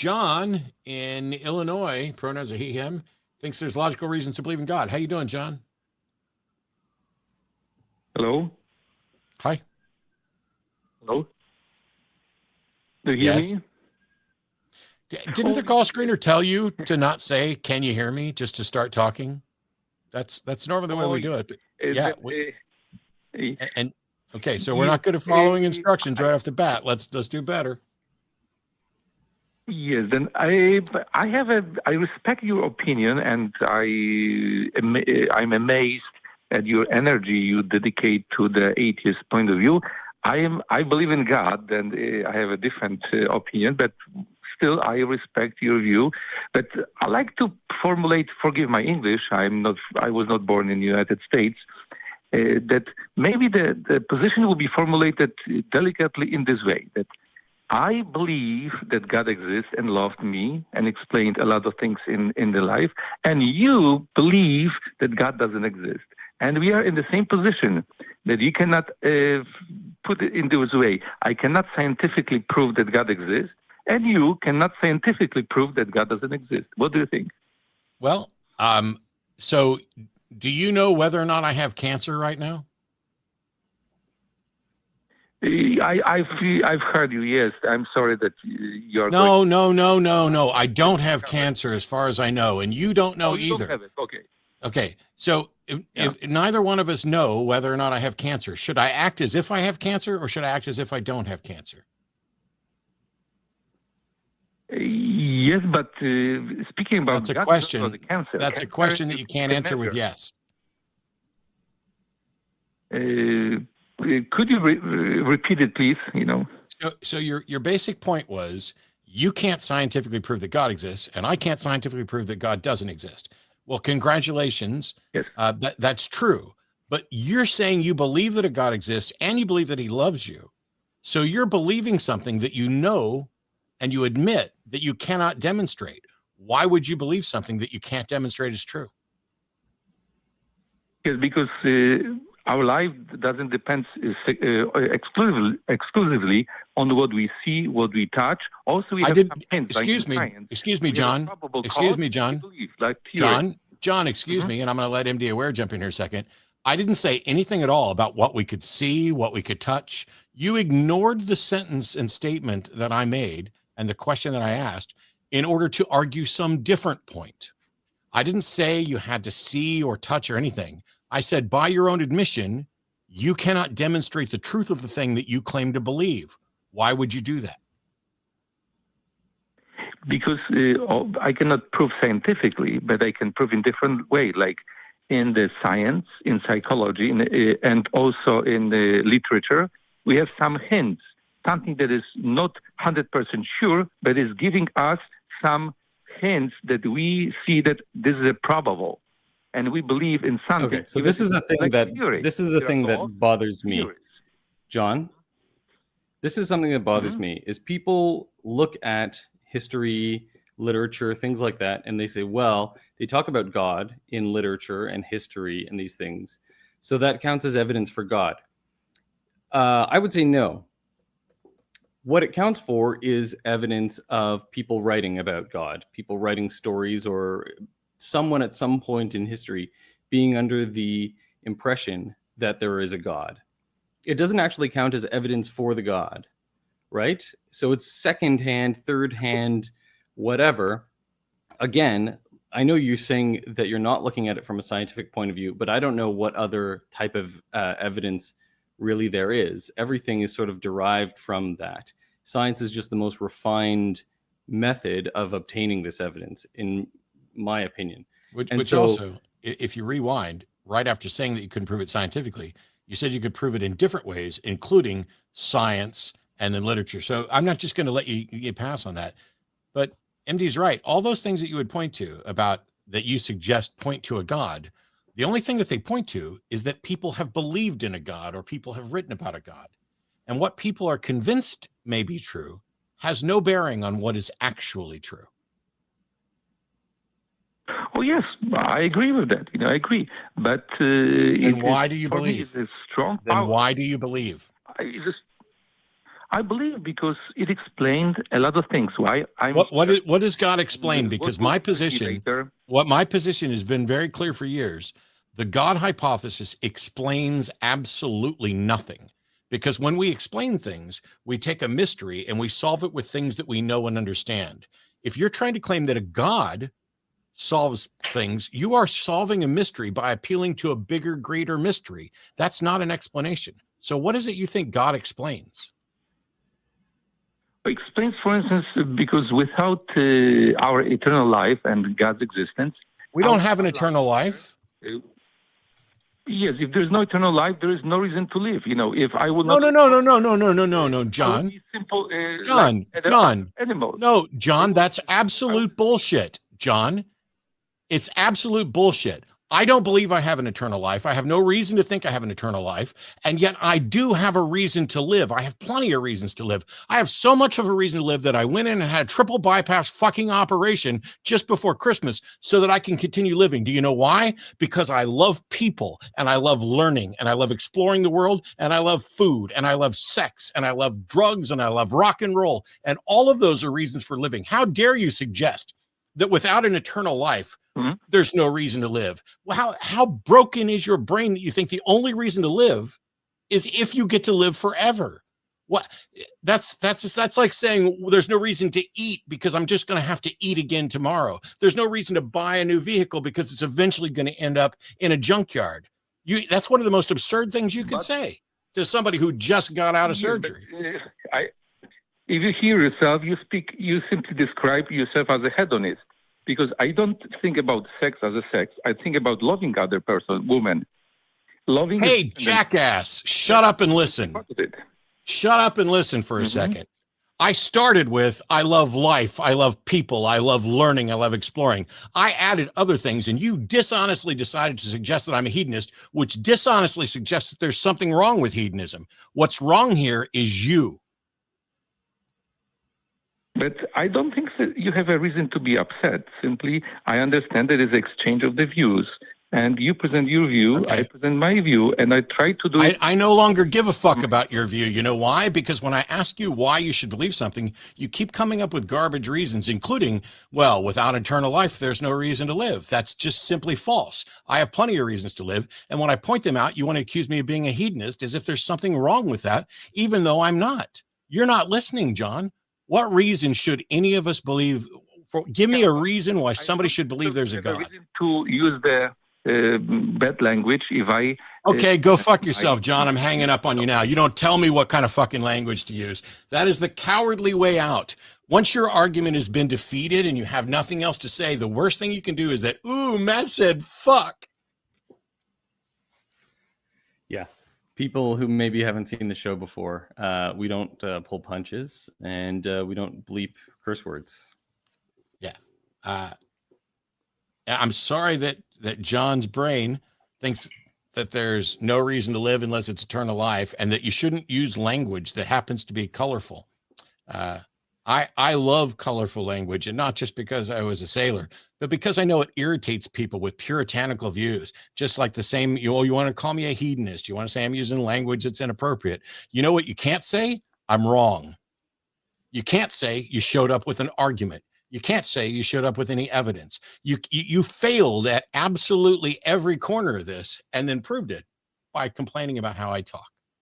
John in Illinois, pronouns are he, him, thinks there's logical reasons to believe in God. How you doing, John? Hello? Hi. Hello? Do you hear Yes. me? Didn't the call screener tell you to not say, "Can you hear me?" just to start talking? That's normally the way we do it. But yeah. And okay, so we're not good at following instructions right off the bat. Let's do better. Yes, then I respect your opinion, and I'm amazed at your energy you dedicate to the atheist point of view. I believe in God, and I have a different opinion, but still I respect your view. But I like to formulate. Forgive my English. I was not born in the United States. That maybe the position will be formulated delicately in this way: that I believe that God exists and loved me and explained a lot of things in the life, and you believe that God doesn't exist. And we are in the same position, that you cannot put it in this way. I cannot scientifically prove that God exists, and you cannot scientifically prove that God doesn't exist. What do you think? Well, so do you know whether or not I have cancer right now? I've heard you. Yes, I'm sorry that you're. No. I don't have cancer as far as I know, and you don't know you either. Don't have it. Okay. Okay, so if neither one of us know whether or not I have cancer, should I act as if I have cancer, or should I act as if I don't have cancer? Yes, but speaking about that's a God, question. the cancer. That's a question that you can't answer with yes. Could you repeat it, please? So your basic point was you can't scientifically prove that God exists, and I can't scientifically prove that God doesn't exist. Well, congratulations. Yes. That's true. But you're saying you believe that a God exists and you believe that he loves you. So you're believing something that you know and you admit that you cannot demonstrate. Why would you believe something that you can't demonstrate is true? Yes, because our life doesn't depend exclusively on what we see, what we touch. Also, we have some hints. Excuse me, John. Excuse me, John. John, excuse me, and I'm going to let MD Aware jump in here a second. I didn't say anything at all about what we could see, what we could touch. You ignored the sentence and statement that I made and the question that I asked in order to argue some different point. I didn't say you had to see or touch or anything. I said, by your own admission, you cannot demonstrate the truth of the thing that you claim to believe. Why would you do that? Because I cannot prove scientifically, but I can prove in different way, like in the science, in psychology, and also in the literature. We have some hints, something that is not 100% sure, but is giving us some hints that we see that this is a probable, and we believe in something. Okay, so this is a thing that bothers me, John. This is something that bothers me. Is people look at history, literature, things like that, and they say, well, they talk about God in literature and history and these things, so that counts as evidence for God. I would say no. What it counts for is evidence of people writing about God, people writing stories, or someone at some point in history being under the impression that there is a God. It doesn't actually count as evidence for the God, right? So it's secondhand, third-hand, whatever. Again, I know you're saying that you're not looking at it from a scientific point of view, but I don't know what other type of evidence really there is. Everything is sort of derived from that. Science is just the most refined method of obtaining this evidence, in my opinion. Which also, if you rewind, right after saying that you couldn't prove it scientifically, you said you could prove it in different ways, including science and in literature. So I'm not just going to let you pass on that. But MD's right. All those things that you would point to about that you suggest point to a God, the only thing that they point to is that people have believed in a God or people have written about a God. And what people are convinced may be true has no bearing on what is actually true. Oh, yes, I agree with that. I agree. But and why do you believe? Strong then why do you believe? I believe because it explained a lot of things. Why what does God explain? Because my position has been very clear for years. The God hypothesis explains absolutely nothing. Because when we explain things, we take a mystery and we solve it with things that we know and understand. If you're trying to claim that a God solves things, you are solving a mystery by appealing to a bigger, greater mystery. That's not an explanation. So what is it you think God explains? Explains, for instance, because without our eternal life and God's existence, we don't have an eternal life. Yes, if there's no eternal life, there is no reason to live. You know, if I will not. No, John. Simple, John, like John. Animals. No, John, that's absolute bullshit, John. It's absolute bullshit. I don't believe I have an eternal life. I have no reason to think I have an eternal life. And yet I do have a reason to live. I have plenty of reasons to live. I have so much of a reason to live that I went in and had a triple bypass fucking operation just before Christmas so that I can continue living. Do you know why? Because I love people and I love learning and I love exploring the world and I love food and I love sex and I love drugs and I love rock and roll. And all of those are reasons for living. How dare you suggest that without an eternal life, there's no reason to live? Well, how broken is your brain that you think the only reason to live is if you get to live forever? What? That's like saying there's no reason to eat because I'm just going to have to eat again tomorrow. There's no reason to buy a new vehicle because it's eventually going to end up in a junkyard. That's one of the most absurd things you could say to somebody who just got out of surgery. If you hear yourself, you simply describe yourself as a hedonist. Because I don't think about sex as a sex. I think about loving other person, woman. Hey, jackass, shut up and listen. Shut up and listen for a second. I started with, I love life, I love people, I love learning, I love exploring. I added other things, and you dishonestly decided to suggest that I'm a hedonist, which dishonestly suggests that there's something wrong with hedonism. What's wrong here is you. But I don't think that you have a reason to be upset. Simply, I understand that it's exchange of the views. And you present your view, okay. I present my view, and I try to do it. I no longer give a fuck about your view. You know why? Because when I ask you why you should believe something, you keep coming up with garbage reasons, including, well, without eternal life, there's no reason to live. That's just simply false. I have plenty of reasons to live. And when I point them out, you want to accuse me of being a hedonist as if there's something wrong with that, even though I'm not. You're not listening, John. What reason should any of us believe? Give me a reason why somebody should believe there's a God. Reason to use the bad language if I... Okay, go fuck yourself, John. I'm hanging up on you now. You don't tell me what kind of fucking language to use. That is the cowardly way out. Once your argument has been defeated and you have nothing else to say, the worst thing you can do is that, ooh, Matt said fuck. Yeah. People who maybe haven't seen the show before, we don't pull punches and we don't bleep curse words. Yeah. I'm sorry that John's brain thinks that there's no reason to live unless it's eternal life and that you shouldn't use language that happens to be colorful. I love colorful language, and not just because I was a sailor, but because I know it irritates people with puritanical views. Just like the same, you want to call me a hedonist. You want to say I'm using language that's inappropriate. You know what you can't say? I'm wrong. You can't say you showed up with an argument. You can't say you showed up with any evidence. You failed at absolutely every corner of this and then proved it by complaining about how I talk.